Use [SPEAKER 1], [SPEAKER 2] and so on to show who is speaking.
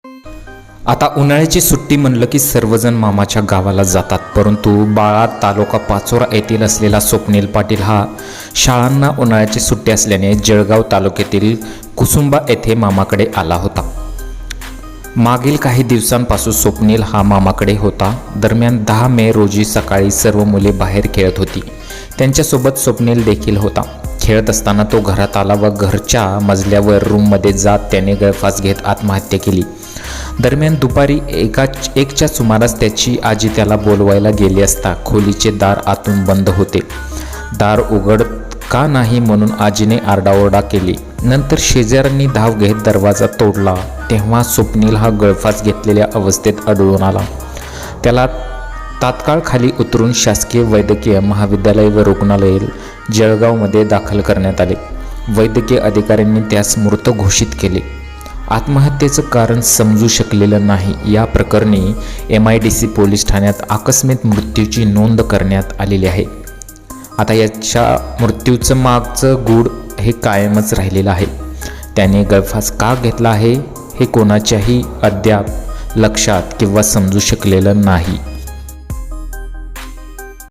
[SPEAKER 1] आता उन्हाळ्याची सुट्टी म्हणलं की सर्वजण मामाच्या गावाला जातात, परंतु बाळा तालुका पाचोरा येथील असलेला स्वप्नील पाटील हा शाळांना उन्हाळ्याची सुट्टी असल्याने जळगाव तालुक्यातील कुसुंबा येथे मामाकडे आला होता. मागील काही दिवसांपासून स्वप्नील हा मामाकडे होता. दरम्यान 10 मे रोजी सकाळी सर्व मुले बाहेर खेळत होती. त्यांच्यासोबत स्वप्नील देखील होता. खेळत असताना तो घरात आला व घरच्या मजल्यावर रूममध्ये जात त्याने गळफास घेत आत्महत्या केली. दरम्यान दुपारी एकच्या सुमारास त्याची आजी त्याला बोलवायला गेली असता खोलीचे दार आतून बंद होते. दार उघड का नाही म्हणून आजीने आरडाओरडा केली. नंतर शेजाऱ्यांनी धाव घेत दरवाजा तोडला. तेव्हा स्वप्नील हा गळफास घेतलेल्या अवस्थेत आढळून आला. त्याला तात्काळ खाली उतरून शासकीय वैद्यकीय महाविद्यालय व रुग्णालय जळगावमध्ये दाखल करण्यात आले. वैद्यकीय अधिकाऱ्यांनी त्यास मृत घोषित केले. आत्महत्येचं कारण समजू शकलेलं नाही. या प्रकरणी MIDC पोलीस ठाण्यात आकस्मिक मृत्यूची नोंद करण्यात आलेली आहे. आता याच्या मृत्यूचं मागचं गूढ हे कायमच राहिलेलं आहे. त्याने गळफास का घेतला आहे हे कोणाच्याही अद्याप लक्षात किंवा समजू शकलेलं नाही.